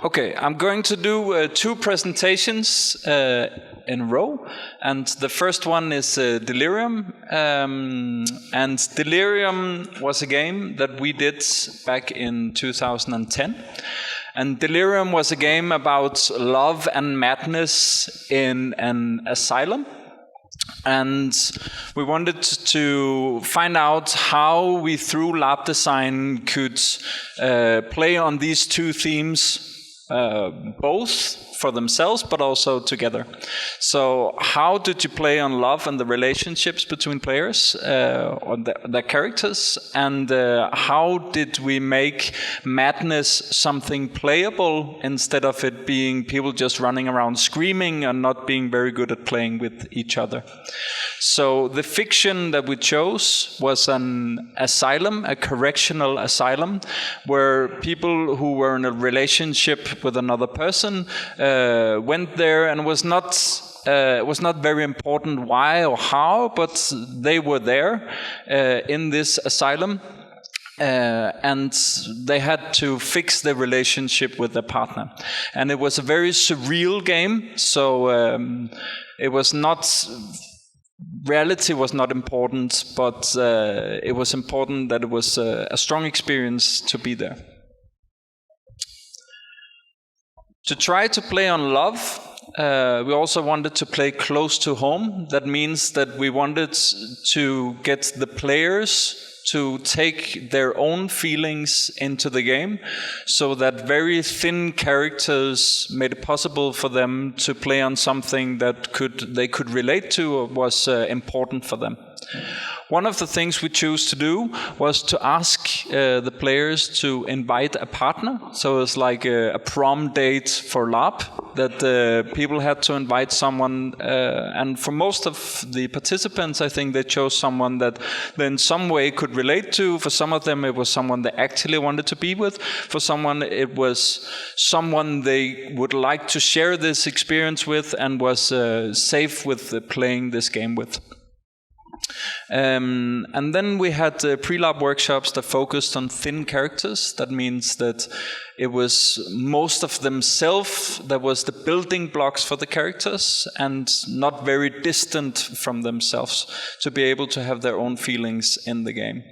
Okay, I'm going to do two presentations in a row, and the first one is Delirium, and Delirium was a game that we did back in 2010, and Delirium was a game about love and madness in an asylum. And we wanted to find out how we, through Larp design, could play on these two themes, both for themselves but also together. So how did you play on love and the relationships between players, or their characters, and how did we make madness something playable instead of it being people just running around screaming and not being very good at playing with each other? So the fiction that we chose was an asylum, a correctional asylum, where people who were in a relationship with another person went there, and it was not very important why or how, but they were there in this asylum. And they had to fix their relationship with their partner. And it was a very surreal game, so it was not... Reality was not important, but it was important that it was a strong experience to be there. To try to play on love, we also wanted to play close to home. That means that we wanted to get the players to take their own feelings into the game, so that very thin characters made it possible for them to play on something that they could relate to or was important for them. One of the things we chose to do was to ask the players to invite a partner. So it's like a prom date for Larp, that people had to invite someone. And for most of the participants, I think they chose someone that they in some way could relate to. For some of them, it was someone they actually wanted to be with. For someone, it was someone they would like to share this experience with and was safe with playing this game with. And then we had pre-Larp workshops that focused on thin characters. That means that it was most of themselves that was the building blocks for the characters, and not very distant from themselves, to be able to have their own feelings in the game.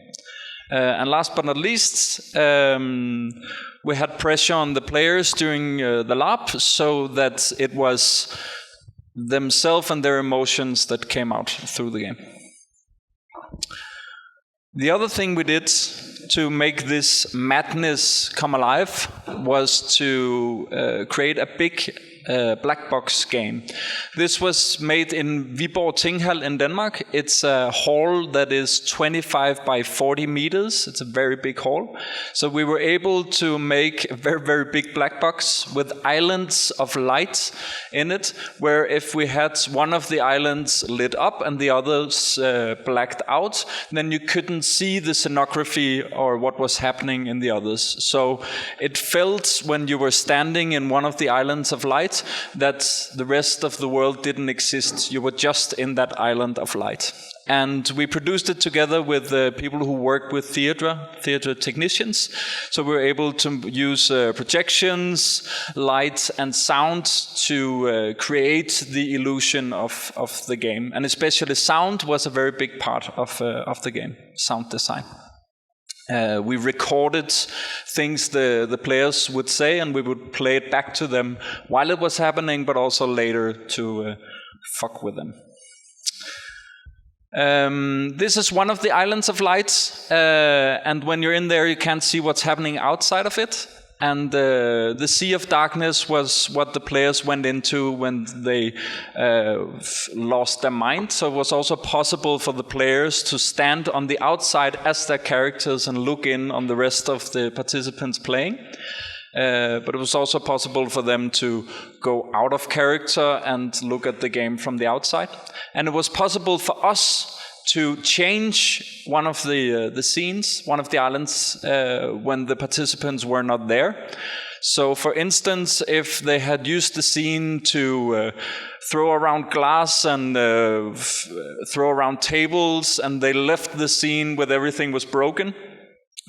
And last but not least, we had pressure on the players during the Larp, so that it was themselves and their emotions that came out through the game. The other thing we did to make this madness come alive was to create a big black box game. This was made in Viborg Tinghal in Denmark. It's a hall that is 25 by 40 meters. It's a very big hall. So we were able to make a very, very big black box with islands of light in it, where if we had one of the islands lit up and the others blacked out, then you couldn't see the scenography or what was happening in the others. So it felt, when you were standing in one of the islands of light, that the rest of the world didn't exist. You were just in that island of light. And we produced it together with people who work with theater technicians. So we were able to use projections, light and sound to create the illusion of the game. And especially sound was a very big part of the game, sound design. We recorded things the players would say, and we would play it back to them while it was happening, but also later to fuck with them. This is one of the islands of light, and when you're in there, you can't see what's happening outside of it. And the Sea of Darkness was what the players went into when they lost their mind. So it was also possible for the players to stand on the outside as their characters and look in on the rest of the participants playing. But it was also possible for them to go out of character and look at the game from the outside. And it was possible for us to change one of the scenes, one of the islands, when the participants were not there. So for instance, if they had used the scene to throw around glass and throw around tables, and they left the scene where everything was broken,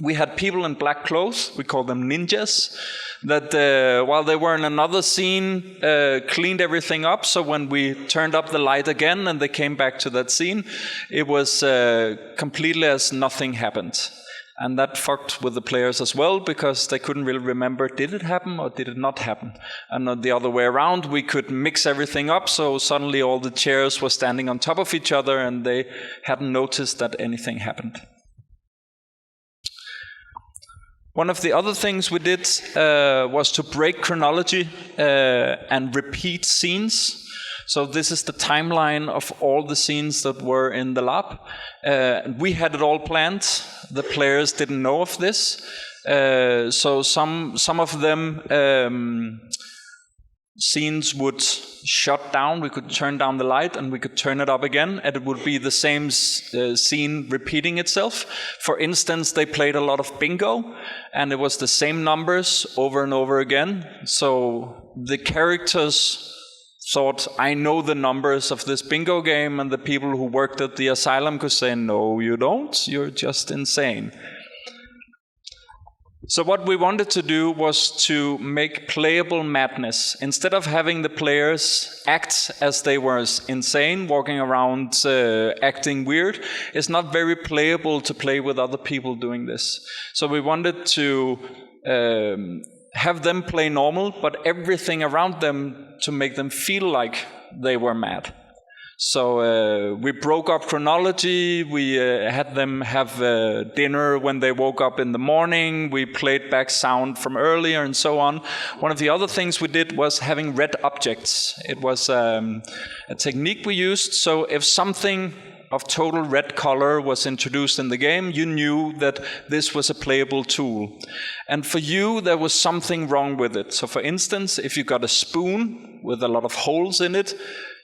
we had people in black clothes, we call them ninjas, that while they were in another scene, cleaned everything up. So when we turned up the light again and they came back to that scene, it was completely as nothing happened. And that fucked with the players as well, because they couldn't really remember, did it happen or did it not happen? And the other way around, we could mix everything up, so suddenly all the chairs were standing on top of each other and they hadn't noticed that anything happened. One of the other things we did was to break chronology and repeat scenes. So this is the timeline of all the scenes that were in the Larp. We had it all planned. The players didn't know of this. So some of them scenes would shut down. We could turn down the light and we could turn it up again, and it would be the same scene repeating itself. For instance, they played a lot of bingo, and it was the same numbers over and over again. So the characters thought, I know the numbers of this bingo game, and the people who worked at the asylum could say, no, you don't, you're just insane. So what we wanted to do was to make playable madness. Instead of having the players act as they were insane, walking around acting weird, it's not very playable to play with other people doing this. So we wanted to have them play normal, but everything around them to make them feel like they were mad. So we broke up chronology, we had them have dinner when they woke up in the morning, we played back sound from earlier and so on. One of the other things we did was having red objects. It was a technique we used, so if something of total red color was introduced in the game, you knew that this was a playable tool. And for you, there was something wrong with it. So for instance, if you got a spoon with a lot of holes in it,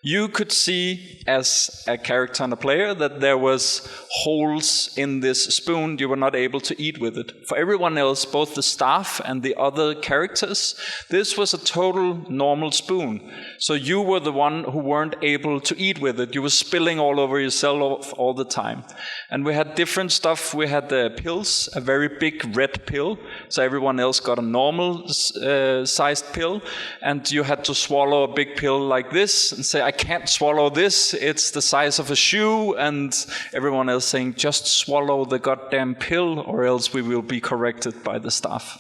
you could see as a character and a player that there was holes in this spoon. You were not able to eat with it. For everyone else, both the staff and the other characters, this was a total normal spoon. So you were the one who weren't able to eat with it. You were spilling all over yourself all the time. And we had different stuff. We had the pills, a very big red pill. So everyone else got a normal sized pill. And you had to swallow a big pill like this and say, I can't swallow this, it's the size of a shoe, and everyone else saying, just swallow the goddamn pill or else we will be corrected by the staff.